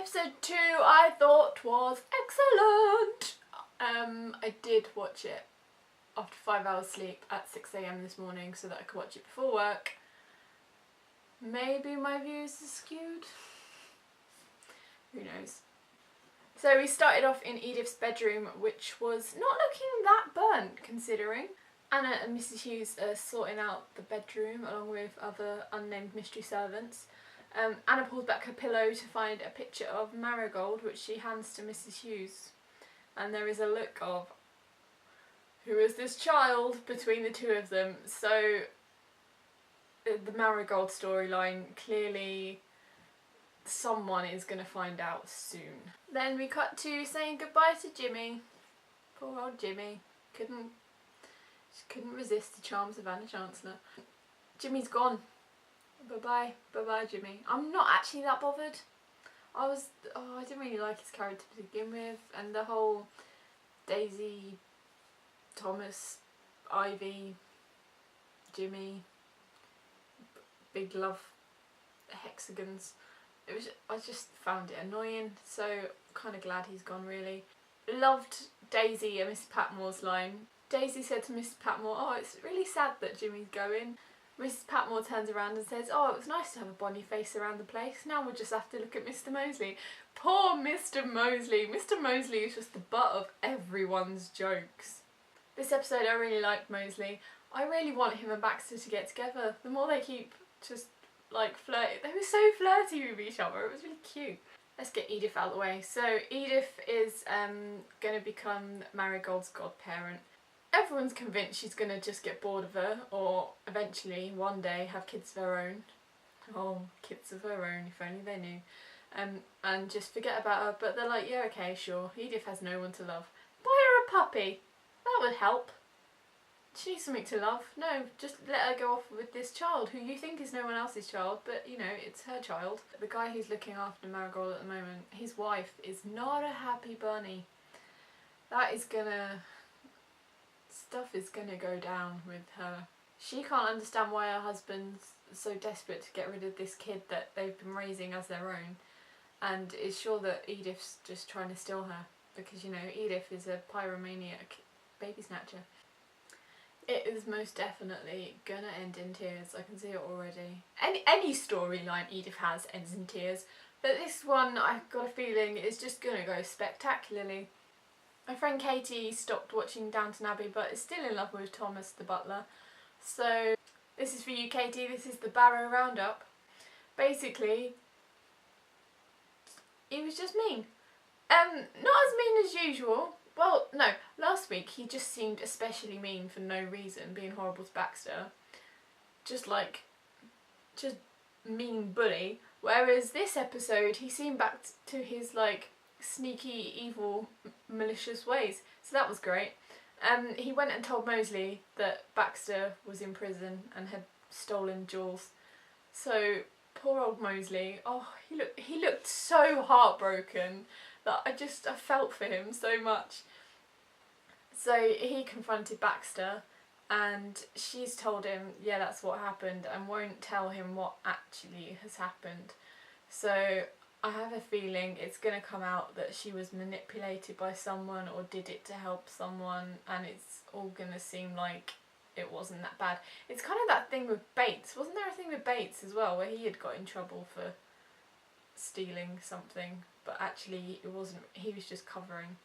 Episode 2 I thought was excellent. I did watch it after 5 hours sleep at 6 AM this morning so that I could watch it before work. Maybe my views are skewed. Who knows? So we started off in Edith's bedroom, which was not looking that burnt considering. Anna and Mrs Hughes are sorting out the bedroom along with other unnamed mystery servants. Anna pulls back her pillow to find a picture of Marigold, which she hands to Mrs Hughes. And there is a look of, who is this child, between the two of them. So the Marigold storyline, clearly someone is going to find out soon. Then we cut to saying goodbye to Jimmy. Poor old Jimmy. Couldn't resist the charms of Anna Chancellor. Jimmy's gone. Bye-bye. Bye-bye, Jimmy. I'm not actually that bothered. I didn't really like his character to begin with, and the whole Daisy, Thomas, Ivy, Jimmy, big love hexagons. I just found it annoying, so kind of glad he's gone really. Loved Daisy and Mrs Patmore's line. Daisy said to Mrs Patmore, "Oh, it's really sad that Jimmy's going." Mrs Patmore turns around and says, "Oh, it was nice to have a bonny face around the place. Now we'll just have to look at Mr Mosley." Poor Mr Mosley. Mr Mosley is just the butt of everyone's jokes. This episode I really liked Mosley. I really want him and Baxter to get together. The more they keep just like flirting. They were so flirty with each other. It was really cute. Let's get Edith out of the way. So Edith is going to become Marigold's godparent. Everyone's convinced she's going to just get bored of her, or eventually one day have kids of her own. Oh, kids of her own, if only they knew. And just forget about her, but they're like, yeah, okay, sure. Edith has no one to love. Buy her a puppy. That would help. She needs something to love. No, just let her go off with this child, who you think is no one else's child, but, you know, it's her child. The guy who's looking after Marigold at the moment, his wife is not a happy bunny. That is gonna... Stuff is gonna go down with her. She can't understand why her husband's so desperate to get rid of this kid that they've been raising as their own, and is sure that Edith's just trying to steal her, because, you know, Edith is a pyromaniac baby snatcher. It is most definitely gonna end in tears. I can see it already. Any storyline Edith has ends in tears, but this one I've got a feeling is just gonna go spectacularly. My friend Katie stopped watching Downton Abbey but is still in love with Thomas the butler. So this is for you, Katie. This is the Barrow Roundup. Basically, he was just mean. Not as mean as usual. Well, no, last week he just seemed especially mean for no reason, being horrible to Baxter. Just mean bully. Whereas this episode he seemed back to his like sneaky, evil, malicious ways. So that was great. He went and told Mosley that Baxter was in prison and had stolen jewels. So poor old Mosley. Oh, he looked so heartbroken that I felt for him so much. So he confronted Baxter, and she's told him, yeah, that's what happened, and won't tell him what actually has happened. So I have a feeling it's going to come out that she was manipulated by someone or did it to help someone, and it's all going to seem like it wasn't that bad. It's kind of that thing with Bates. Wasn't there a thing with Bates as well where he had got in trouble for stealing something, but actually it wasn't, he was just covering.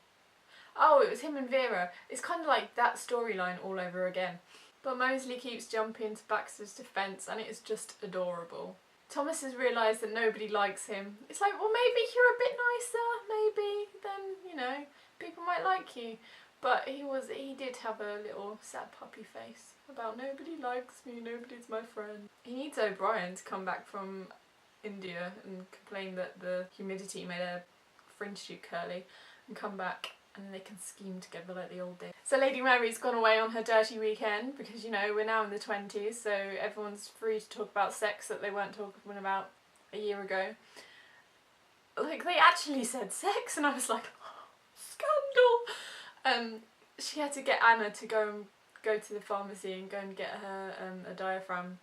Oh, it was him and Vera. It's kind of like that storyline all over again. But Mosley keeps jumping to Baxter's defence, and it is just adorable. Thomas has realised that nobody likes him. It's like, well, maybe if you're a bit nicer, maybe, then, you know, people might like you. But he did have a little sad puppy face about nobody likes me, nobody's my friend. He needs O'Brien to come back from India and complain that the humidity made her fringe shoot curly, and come back and they can scheme together like the old days. So Lady Mary's gone away on her dirty weekend because, you know, we're now in the 20s, so everyone's free to talk about sex that they weren't talking about a year ago. Like, they actually said sex, and I was like, oh, scandal! She had to get Anna to go to the pharmacy and go and get her a diaphragm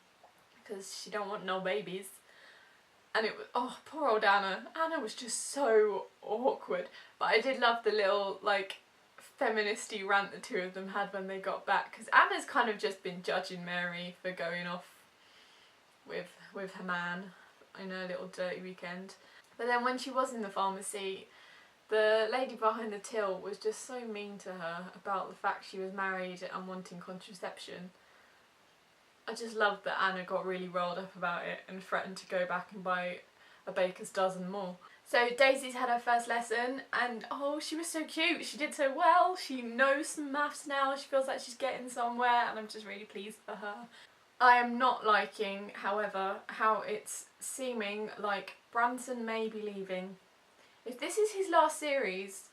because she don't want no babies. And it was, oh, poor old Anna. Anna was just so awkward. But I did love the little, like, feministy rant the two of them had when they got back. Because Anna's kind of just been judging Mary for going off with her man in her little dirty weekend. But then when she was in the pharmacy, the lady behind the till was just so mean to her about the fact she was married and wanting contraception. I just loved that Anna got really rolled up about it and threatened to go back and buy a baker's dozen more. So Daisy's had her first lesson and oh, she was so cute. She did so well. She knows some maths now. She feels like she's getting somewhere and I'm just really pleased for her. I am not liking, however, how it's seeming like Branson may be leaving. If this is his last series,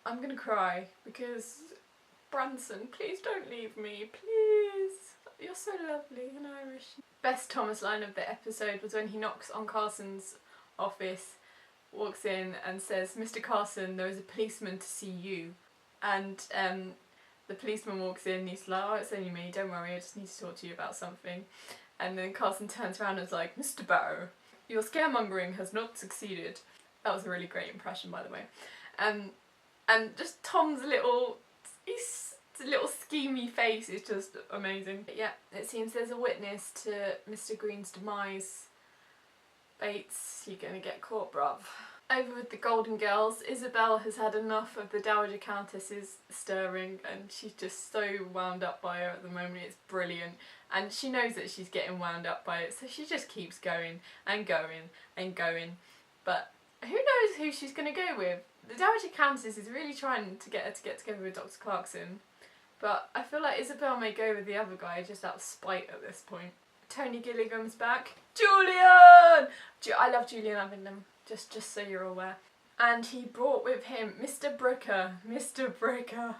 I'm gonna cry because Branson, please don't leave me, please. You're so lovely and Irish. Best Thomas line of the episode was when he knocks on Carson's office, walks in and says, "Mr. Carson, there is a policeman to see you." And the policeman walks in and he's like, "Oh, it's only me, don't worry, I just need to talk to you about something." And then Carson turns around and is like, "Mr. Barrow, your scaremongering has not succeeded." That was a really great impression, by the way. And just Tom's little schemy face is just amazing. But yeah, it seems there's a witness to Mr. Green's demise. Bates, you're gonna get caught, bruv. Over with the Golden Girls, Isabel has had enough of the Dowager Countess's stirring and she's just so wound up by her at the moment. It's brilliant. And she knows that she's getting wound up by it, so she just keeps going and going and going. But who knows who she's going to go with? The Dowager Countess is really trying to get her to get together with Dr. Clarkson. But I feel like Isabel may go with the other guy just out of spite at this point. Tony Gilligan's back. Julian! I love Julian Abingdon, just so you're aware. And he brought with him Mr. Bricker. Mr. Bricker.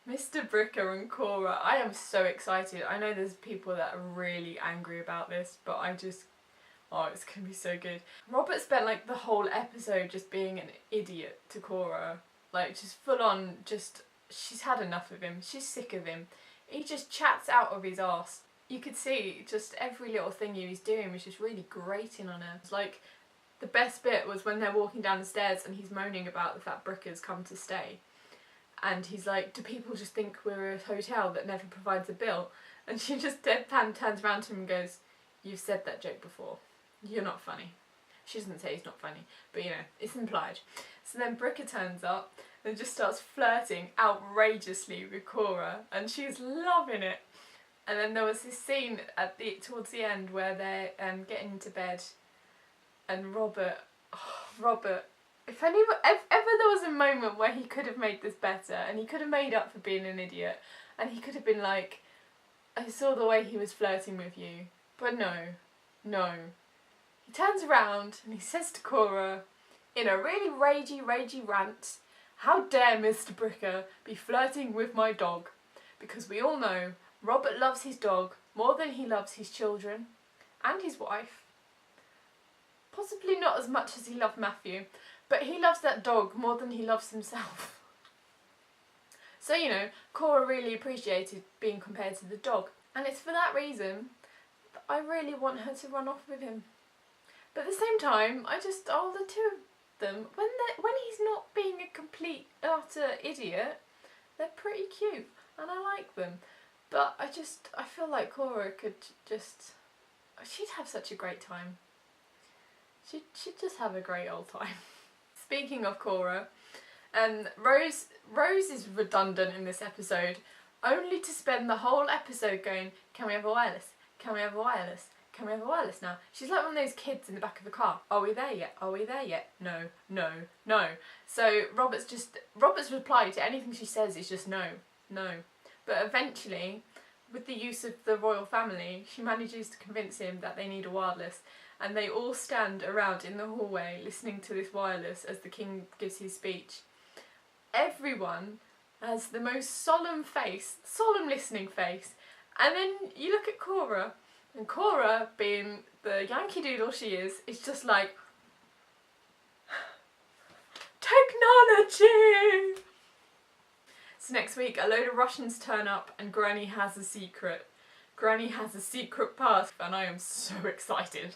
Mr. Bricker and Cora. I am so excited. I know there's people that are really angry about this, but I just... oh, it's going to be so good. Robert spent like the whole episode just being an idiot to Cora. Like just full on, just... she's had enough of him. She's sick of him. He just chats out of his arse. You could see just every little thing he was doing was just really grating on her. It's like the best bit was when they're walking down the stairs and he's moaning about the fact Bricker's come to stay. And he's like, "Do people just think we're a hotel that never provides a bill?" And she just deadpan turns around to him and goes, "You've said that joke before. You're not funny." She doesn't say he's not funny, but you know, it's implied. So then Bricker turns up and just starts flirting outrageously with Cora and she's loving it. And then there was this scene at towards the end where they're getting into bed and Robert, if ever there was a moment where he could have made this better and he could have made up for being an idiot and he could have been like, "I saw the way he was flirting with you," but no. He turns around and he says to Cora, in a really ragey rant, "How dare Mr. Bricker be flirting with my dog? Because we all know Robert loves his dog more than he loves his children and his wife. Possibly not as much as he loved Matthew, but he loves that dog more than he loves himself." So, you know, Cora really appreciated being compared to the dog. And it's for that reason that I really want her to run off with him. But at the same time, the two of them, when he's not being a complete, utter idiot, they're pretty cute. And I like them. But I feel like Cora could just... she'd have such a great time. She'd just have a great old time. Speaking of Cora, Rose is redundant in this episode, only to spend the whole episode going, "Can we have a wireless? Can we have a wireless? Can we have a wireless now?" She's like one of those kids in the back of a car. "Are we there yet? Are we there yet? No. So Robert's reply to anything she says is just no. But eventually, with the use of the royal family, she manages to convince him that they need a wireless, and they all stand around in the hallway listening to this wireless as the king gives his speech. Everyone has the most solemn listening face, and then you look at Cora, and Cora, being the Yankee Doodle she is just like, technology! So next week, a load of Russians turn up and Granny has a secret. Granny has a secret past and I am so excited.